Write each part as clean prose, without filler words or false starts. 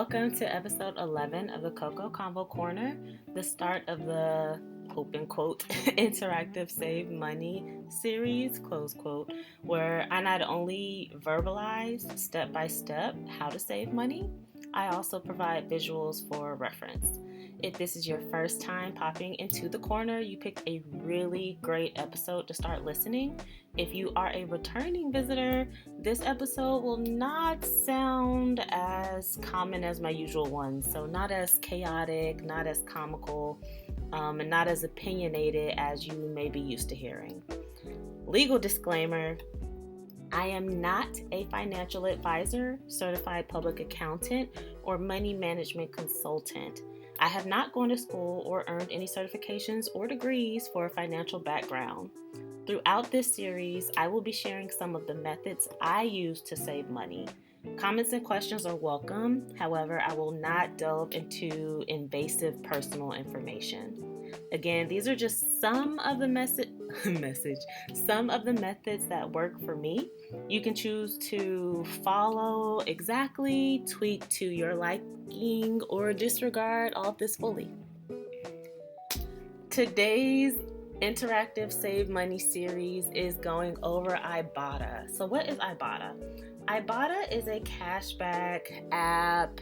Welcome to episode 11 of the Coco Convo Corner, the start of the quote-unquote interactive save money series, close quote, where I not only verbalize step by step how to save money, I also provide visuals for reference. If this is your first time popping into the corner, you picked a really great episode to start listening. If you are a returning visitor, this episode will not sound as common as my usual ones. So not as chaotic, not as comical, and not as opinionated as you may be used to hearing. Legal disclaimer: I am not a financial advisor, certified public accountant, or money management consultant. I have not gone to school or earned any certifications or degrees for a financial background. Throughout this series, I will be sharing some of the methods I use to save money. Comments and questions are welcome. However, I will not delve into invasive personal information. Again, these are just some of the some of the methods that work for me. You can choose to follow exactly, tweak to your liking, or disregard all of this fully. Today's interactive save money series is going over Ibotta. So what is Ibotta? Ibotta is a cashback app,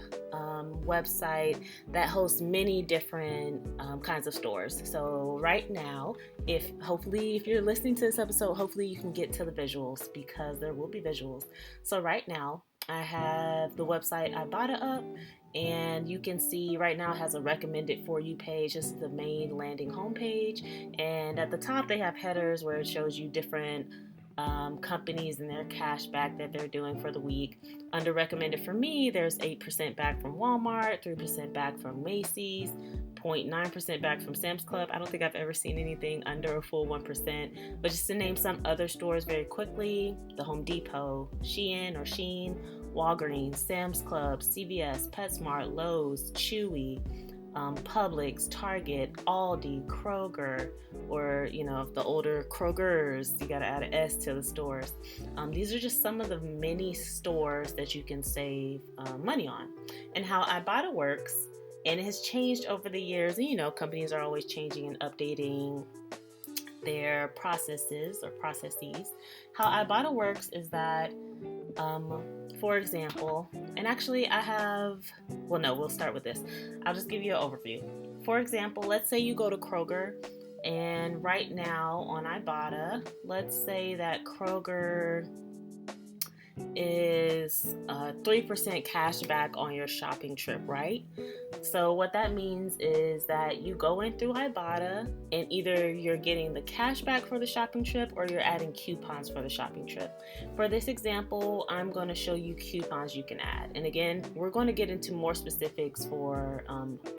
website that hosts many different kinds of stores. So right now, if you're listening to this episode, hopefully you can get to the visuals because there will be visuals. So right now, I have the website Ibotta up, and you can see right now it has a recommended for you page. This is the main landing homepage, and at the top they have headers where it shows you different companies and their cash back that they're doing for the week. Under recommended for me, there's 8% back from Walmart, 3% back from Macy's, 0.9% back from Sam's Club. I don't think I've ever seen anything under a full 1%, but just to name some other stores very quickly: the Home Depot, Shein, Walgreens, Sam's Club, CVS, PetSmart, Lowe's, Chewy, Publix, Target, Aldi, Kroger, or if the older Krogers, you gotta add an S to the stores. These are just some of the many stores that you can save money on. And how Ibotta works, and it has changed over the years, and companies are always changing and updating their processes. How Ibotta works is that, for example, and actually we'll start with this. I'll just give you an overview. For example, let's say you go to Kroger, and right now on Ibotta, let's say that Kroger is 3% cash back on your shopping trip, right? So what that means is that you go in through Ibotta, and either you're getting the cash back for the shopping trip or you're adding coupons for the shopping trip. For this example, I'm going to show you coupons you can add. And again, we're going to get into more specifics for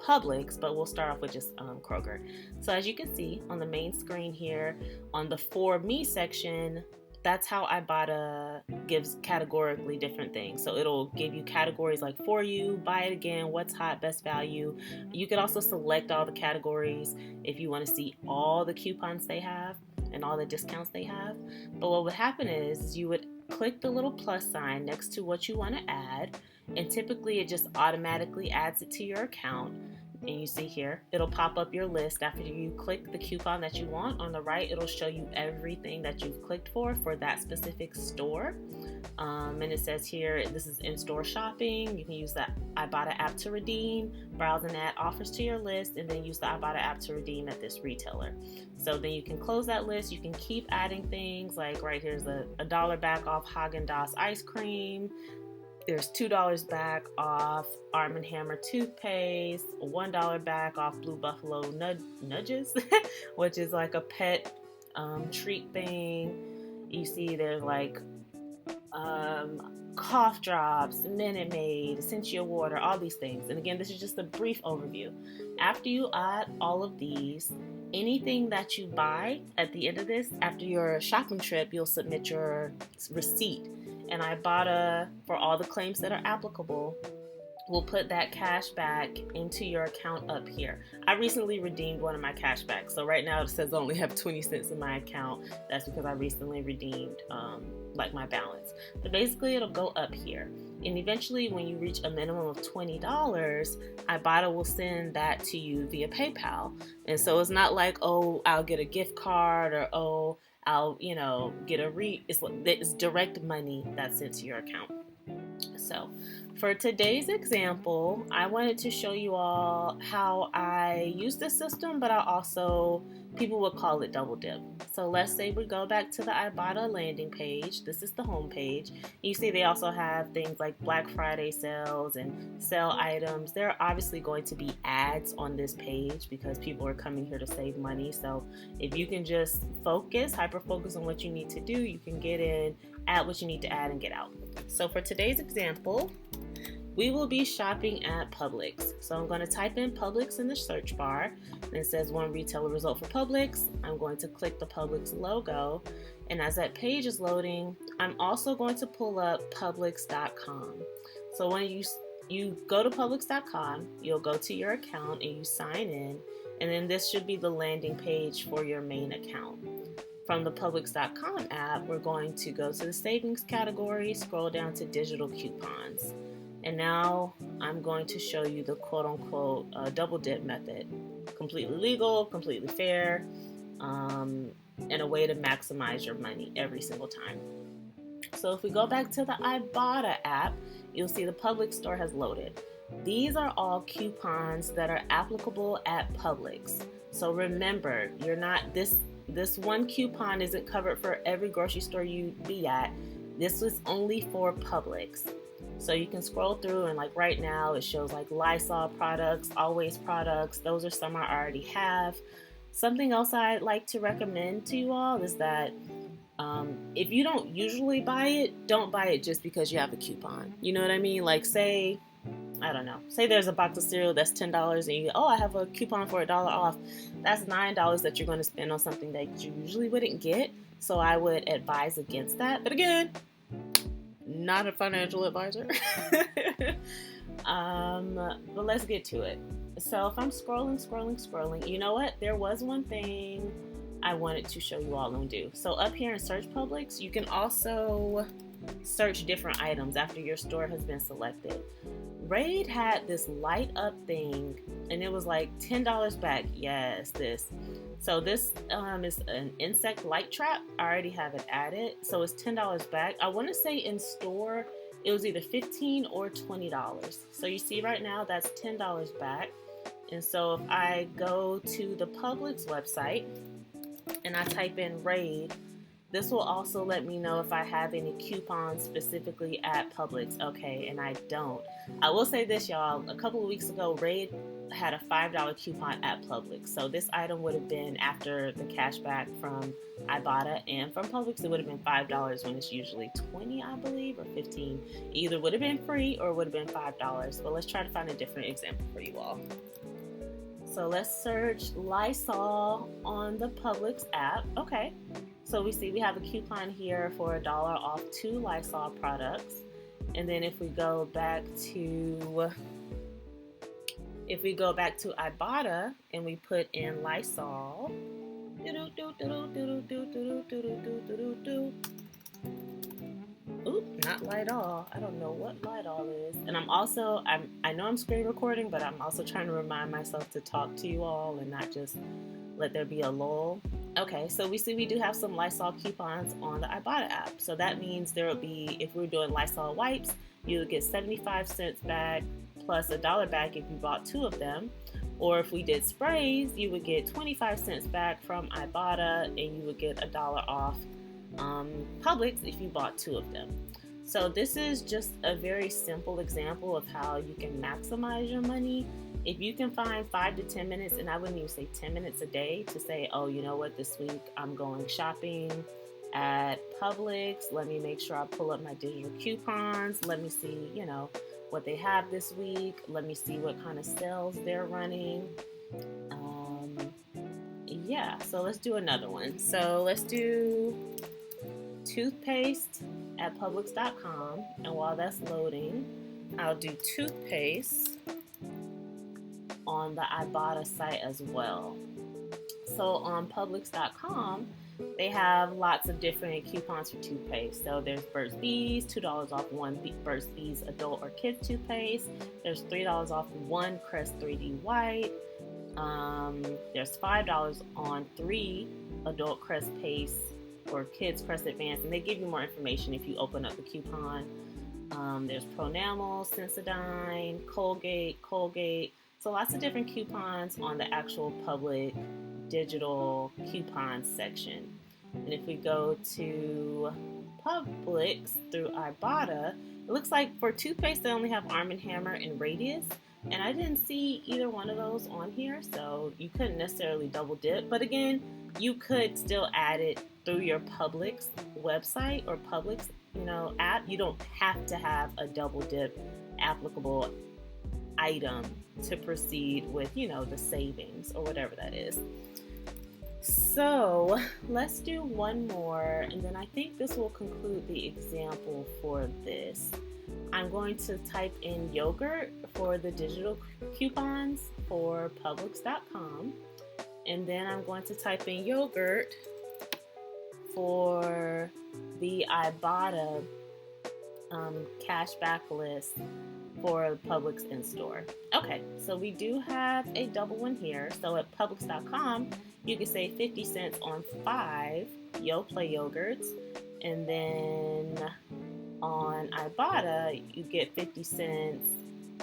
Publix, but we'll start off with just Kroger. So as you can see on the main screen here, on the For Me section, that's how Ibotta gives categorically different things. So it'll give you categories like For You, Buy It Again, What's Hot, Best Value. You can also select all the categories if you want to see all the coupons they have and all the discounts they have. But what would happen is you would click the little plus sign next to what you want to add, and typically it just automatically adds it to your account. And you see here, it'll pop up your list after you click the coupon that you want. On the right, it'll show you everything that you've clicked for that specific store. And it says here, this is in-store shopping. You can use the Ibotta app to redeem, browse and add offers to your list, and then use the Ibotta app to redeem at this retailer. So then you can close that list. You can keep adding things, like right here's a $1 back off Haagen-Dazs ice cream. There's $2 back off Arm & Hammer toothpaste, $1 back off Blue Buffalo Nudges, which is like a pet treat thing. You see there's like cough drops, Minute Maid, Essentia water, all these things. And again, this is just a brief overview. After you add all of these, anything that you buy at the end of this, after your shopping trip, you'll submit your receipt. And Ibotta, for all the claims that are applicable, will put that cash back into your account up here. I recently redeemed one of my cash backs. So right now it says I only have 20 cents in my account. That's because I recently redeemed my balance. But basically it'll go up here. And eventually, when you reach a minimum of $20, Ibotta will send that to you via PayPal. And so it's not like, oh, I'll get a gift card, or oh, I'll, get it's direct money that's sent to your account. So for today's example, I wanted to show you all how I use this system, but people would call it double dip. So let's say we go back to the Ibotta landing page. This is the home page. You see they also have things like Black Friday sales and sale items. There are obviously going to be ads on this page because people are coming here to save money. So if you can just hyper focus on what you need to do, you can get in, add what you need to add, and get out. So for today's example, we will be shopping at Publix. So I'm going to type in Publix in the search bar, and it says one retailer result for Publix. I'm going to click the Publix logo, and as that page is loading, I'm also going to pull up Publix.com. So when you go to Publix.com, you'll go to your account and you sign in, and then this should be the landing page for your main account. From the Publix.com app, we're going to go to the savings category, scroll down to digital coupons. And now I'm going to show you the quote-unquote double dip method. Completely legal, completely fair, and a way to maximize your money every single time. So if we go back to the Ibotta app, you'll see the Publix store has loaded. These are all coupons that are applicable at Publix. So remember, this one coupon isn't covered for every grocery store you be at. This was only for Publix. So you can scroll through, and like right now it shows like Lysol products, Always products. Those are some I already have. Something else I'd like to recommend to you all is that if you don't usually buy it, don't buy it just because you have a coupon. You know what I mean? Like say there's a box of cereal that's $10 and I have a coupon for $1 off. That's $9 that you're going to spend on something that you usually wouldn't get. So I would advise against that. But again, not a financial advisor. But let's get to it. So if I'm scrolling, you know what? There was one thing I wanted to show you all and do. So up here in Search Publix, you can also search different items after your store has been selected. Raid had this light up thing, and it was like $10 back. Yes, this. So this is an insect light trap. I already have it added, so it's $10 back. I want to say in store it was either $15 or $20. So you see right now that's $10 back. And so if I go to the Publix website and I type in Raid, this will also let me know if I have any coupons specifically at Publix. Okay, and I don't. I will say this, y'all. A couple of weeks ago, Raid had a $5 coupon at Publix. So this item would have been after the cashback from Ibotta and from Publix. It would have been $5 when it's usually $20, I believe, or $15. Either would have been free or would have been $5. But let's try to find a different example for you all. So let's search Lysol on the Publix app. Okay. So we see we have a coupon here for $1 off 2 Lysol products. And then if we go back to Ibotta and we put in Lysol, not Lydol. I don't know what Lydol is. And I know I'm screen recording, but I'm also trying to remind myself to talk to you all and not just let there be a lull. Okay, so we see we do have some Lysol coupons on the Ibotta app. So that means there will be, if we're doing Lysol wipes, you would get 75 cents back plus $1 back if you bought 2 of them. Or if we did sprays, you would get 25 cents back from Ibotta and you would get $1 off Publix if you bought 2 of them. So this is just a very simple example of how you can maximize your money. If you can find 5 to 10 minutes, and I wouldn't even say 10 minutes a day, to say, oh, you know what, this week I'm going shopping at Publix. Let me make sure I pull up my digital coupons. Let me see, what they have this week. Let me see what kind of sales they're running. So let's do another one. So let's do toothpaste at Publix.com. And while that's loading, I'll do toothpaste on the Ibotta site as well. So on Publix.com, They have lots of different coupons for toothpaste. So there's Burt's Bees, $2 off one Burt's Bees adult or kids toothpaste. There's $3 off one Crest 3D White. There's $5 on 3 adult Crest Paste or kids Crest Advanced, and they give you more information if you open up the coupon. There's Pronamel, Sensodyne, Colgate. So lots of different coupons on the actual public digital coupon section. And if we go to Publix through Ibotta, it looks like for toothpaste they only have Arm & Hammer and Radius. And I didn't see either one of those on here, so you couldn't necessarily double dip. But again, you could still add it through your Publix website or Publix, app. You don't have to have a double dip applicable item to proceed with, the savings or whatever that is. So let's do one more, and then I think this will conclude the example for this. I'm going to type in yogurt for the digital coupons for Publix.com, and then I'm going to type in yogurt for the Ibotta cashback list for Publix in-store. Okay, so we do have a double one here. So at Publix.com, you can save 50 cents on 5 Yoplait yogurts, and then on Ibotta, you get 50 cents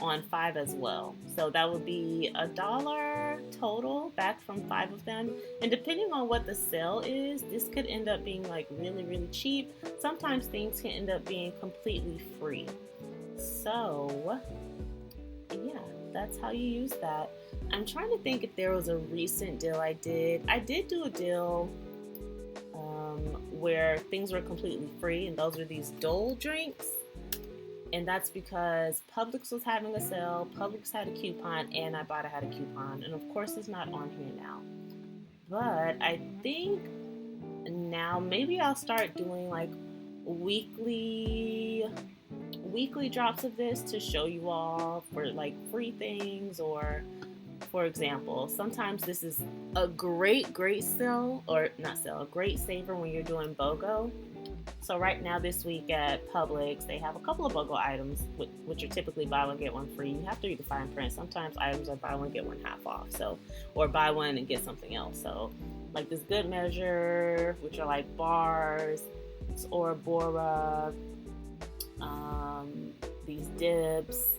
on 5 as well. So that would be $1 total back from 5 of them. And depending on what the sale is, this could end up being like really, really cheap. Sometimes things can end up being completely free. So yeah, that's how you use that. I'm trying to think if there was a recent deal I did. I did do a deal where things were completely free, and those are these Dole drinks. And that's because Publix was having a sale, Publix had a coupon, and Ibotta had a coupon. And of course, it's not on here now. But I think now maybe I'll start doing like weekly drops of this to show you all for like free things. Or for example, sometimes this is a great sale, or not sale, a great saver when you're doing BOGO. So right now this week at Publix, they have a couple of BOGO items, which are typically buy one, get one free. You have to read the fine print. Sometimes items are buy one, get one half off. So, or buy one and get something else. So like this Good Measure, which are like bars, or Bora, these dips,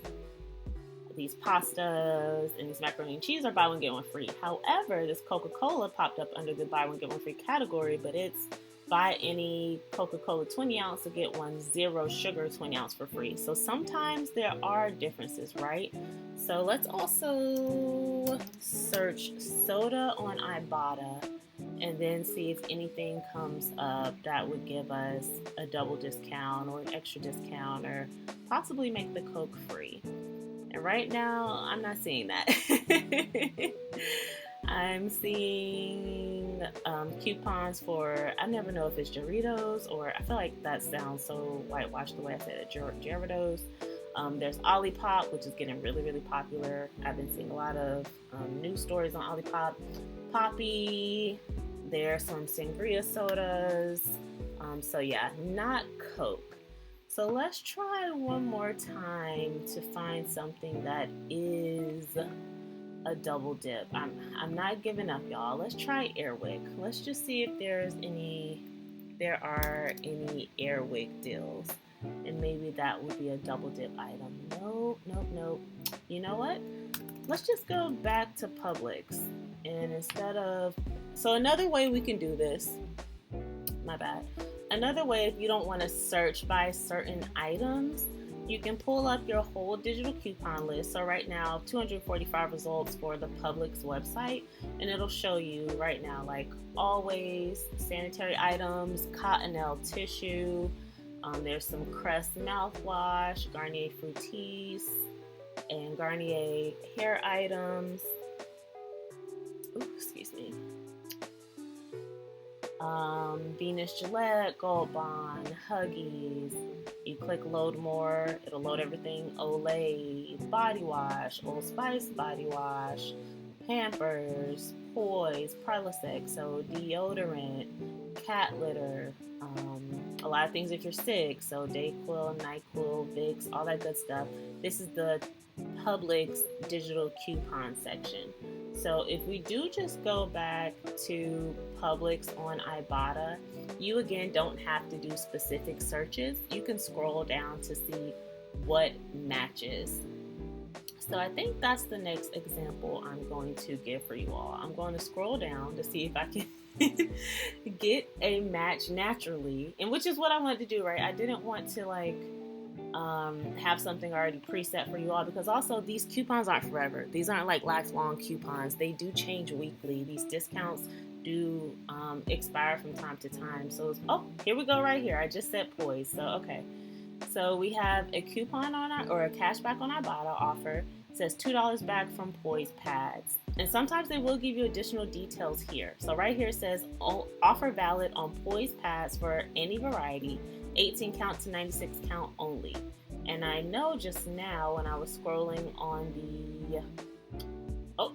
these pastas, and these macaroni and cheese are buy one, get one free. However, this Coca-Cola popped up under the buy one, get one free category, but it's buy any Coca-Cola 20 ounce to get one 0 sugar 20 ounce for free. So sometimes there are differences, right? So let's also search soda on Ibotta and then see if anything comes up that would give us a double discount or an extra discount, or possibly make the Coke free. And right now, I'm not seeing that. I'm seeing coupons for, I never know if it's Doritos, or I feel like that sounds so whitewashed the way I said it, Doritos. There's Olipop, which is getting really, really popular. I've been seeing a lot of news stories on Olipop. Poppy, there's some sangria sodas. So yeah, not Coke. So let's try one more time to find something that is a double dip. I'm not giving up, y'all. Let's try Airwick. Let's just see if there are any Airwick deals, and maybe that would be a double dip item. Nope. You know what? Let's just go back to Publix, and so another way we can do this, my bad. Another way, if you don't want to search by certain items, you can pull up your whole digital coupon list. So right now, 245 results for the Publix website, and it'll show you right now, like Always, sanitary items, Cottonelle tissue, there's some Crest mouthwash, Garnier Fructis, and Garnier hair items. Ooh, excuse me. Venus Gillette, Gold Bond, Huggies. You click load more, it'll load everything. Olay body wash, Old Spice body wash, Pampers, Poise, Prilosec, so deodorant, cat litter, a lot of things if you're sick. So Dayquil, NyQuil, Vicks, all that good stuff. This is the Publix digital coupon section. So if we do just go back to Publix on Ibotta, you again don't have to do specific searches. You can scroll down to see what matches. So I think that's the next example I'm going to give for you all. I'm going to scroll down to see if I can get a match naturally, and which is what I wanted to do, right? I didn't want to have something already preset for you all, because also these coupons aren't forever. These aren't like lifelong coupons. They do change weekly. These discounts do expire from time to time. So here we go right here. I just said poise. So okay. So we have a coupon or a cashback on Ibotta offer. It says $2 back from Poise pads. And sometimes they will give you additional details here. So right here it says offer valid on Poise pads for any variety, 18 count to 96 count only. And I know just now when I was scrolling on here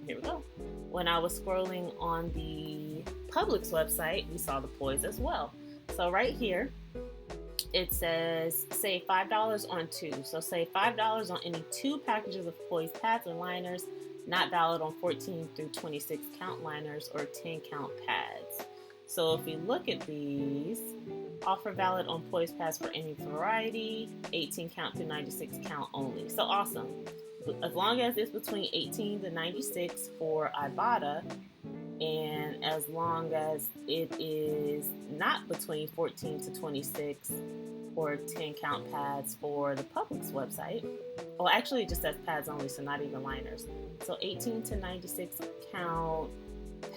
we go. When I was scrolling on the Publix website, we saw the Poise as well. So right here, it says save $5 on 2. So save $5 on any 2 packages of Poise pads or liners, not valid on 14 through 26 count liners or 10 count pads. So if we look at these, offer valid on Poise pads for any variety, 18 count to 96 count only. So awesome. As long as it's between 18 to 96 for Ibotta, and as long as it is not between 14 to 26 or 10 count pads for the Publix website. Well, actually it just says pads only, so not even liners. So 18 to 96 count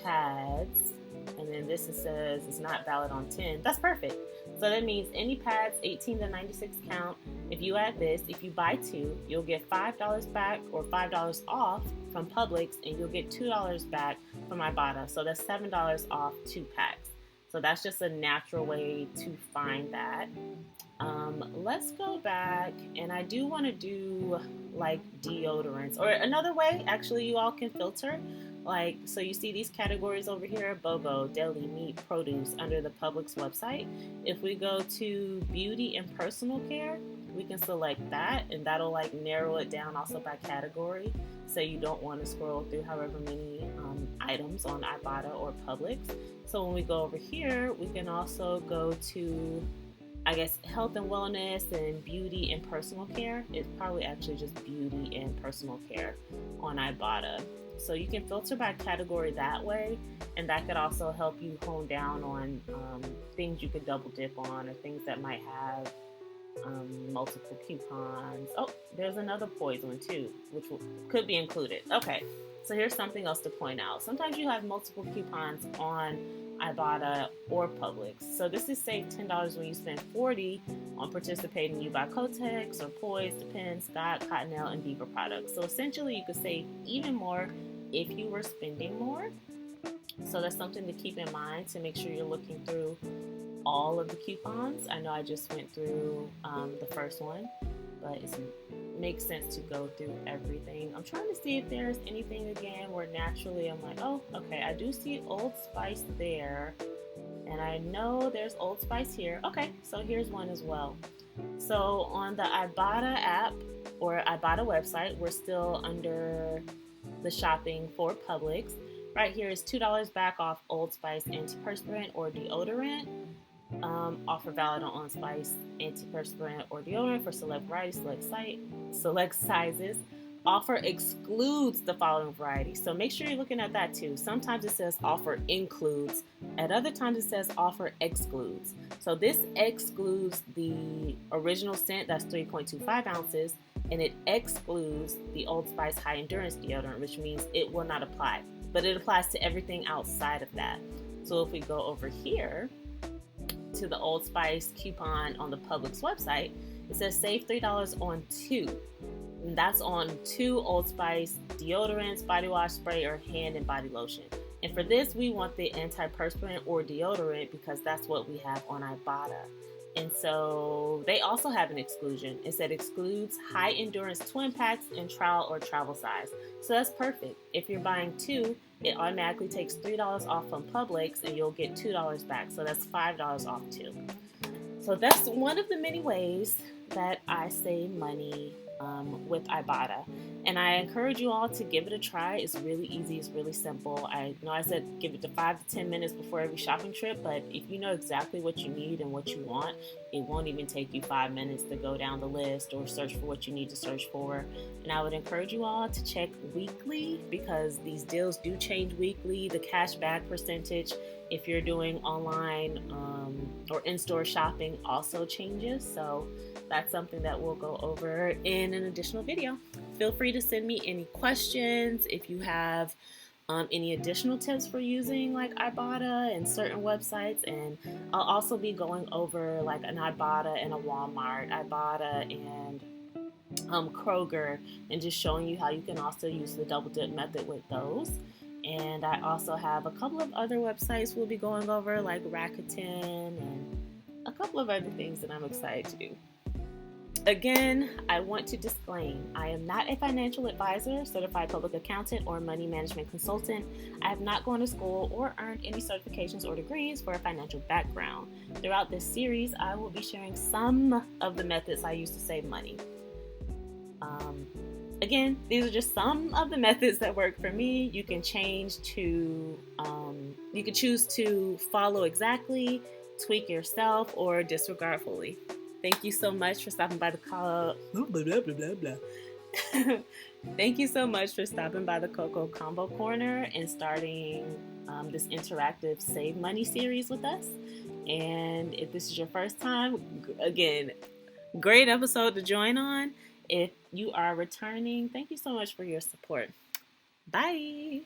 pads, and then this says it's not valid on 10. That's perfect. So that means any pads 18 to 96 count, if you add this, if you buy 2, you'll get $5 back or $5 off from Publix, and you'll get $2 back from Ibotta. So that's $7 off 2 packs. So that's just a natural way to find that. Let's go back, and I do want to do like deodorants, or another way actually you all can filter. Like, so you see these categories over here, BOGO, deli, meat, produce, under the Publix website. If we go to beauty and personal care, we can select that, and that'll like narrow it down also by category, so you don't want to scroll through however many items on Ibotta or Publix. So when we go over here, we can also go to, I guess, health and wellness and beauty and personal care. It's probably actually just beauty and personal care on Ibotta. So you can filter by category that way, and that could also help you hone down on things you could double dip on, or things that might have multiple coupons. Oh, there's another Poise one too, which could be included. Okay, so here's something else to point out. Sometimes you have multiple coupons on Ibotta or Publix. So this is save $10 when you spend $40 on participating You Buy Kotex or Poise, Depends, Scott, Cottonelle, and Beaver products. So essentially you could save even more if you were spending more. So that's something to keep in mind, to make sure you're looking through all of the coupons. I know I just went through the first one, but it makes sense to go through everything. I'm trying to see if there's anything again where naturally I'm like, oh, okay, I do see Old Spice there, and I know there's Old Spice here. Okay, so here's one as well. So on the Ibotta app or Ibotta website, we're still under the shopping for Publix. Right here is $2 back off Old Spice antiperspirant or deodorant. Offer valid on Old Spice antiperspirant or deodorant for select varieties, select sizes. Offer excludes the following varieties. So make sure you're looking at that too. Sometimes it says offer includes. At other times it says offer excludes. So this excludes the original scent, that's 3.25 ounces, and it excludes the Old Spice high endurance deodorant, which means it will not apply. But it applies to everything outside of that. So if we go over here to the Old Spice coupon on the Publix website, it says save $3 on 2. And that's on 2 Old Spice deodorants, body wash, spray, or hand and body lotion. And for this, we want the antiperspirant or deodorant because that's what we have on Ibotta. And so they also have an exclusion. It said excludes high endurance twin packs in trial or travel size. So that's perfect. If you're buying 2, it automatically takes $3 off from Publix and you'll get $2 back. So that's $5 off too. So that's one of the many ways that I save money with Ibotta. And I encourage you all to give it a try. It's really easy. It's really simple. I know I said give it to 5 to 10 minutes before every shopping trip, but if you know exactly what you need and what you want, it won't even take you 5 minutes to go down the list or search for what you need to search for. And I would encourage you all to check weekly because these deals do change weekly. The cash back percentage, if you're doing online or in-store shopping, also changes. So that's something that we'll go over in an additional video. Feel free to send me any questions if you have any additional tips for using like Ibotta and certain websites. And I'll also be going over like an Ibotta and a Walmart, Ibotta and Kroger, and just showing you how you can also use the double dip method with those. And I also have a couple of other websites we'll be going over like Rakuten and a couple of other things that I'm excited to do. Again, I want to disclaim, I am not a financial advisor, certified public accountant, or money management consultant. I have not gone to school or earned any certifications or degrees for a financial background. Throughout this series, I will be sharing some of the methods I use to save money. Again, these are just some of the methods that work for me. You can choose to follow exactly, tweak yourself, or disregard fully. Thank you so much for stopping by the Thank you so much for stopping by the Coco Convo Corner and starting this interactive Save Money series with us. And if this is your first time, again, great episode to join on. If you are returning, thank you so much for your support. Bye.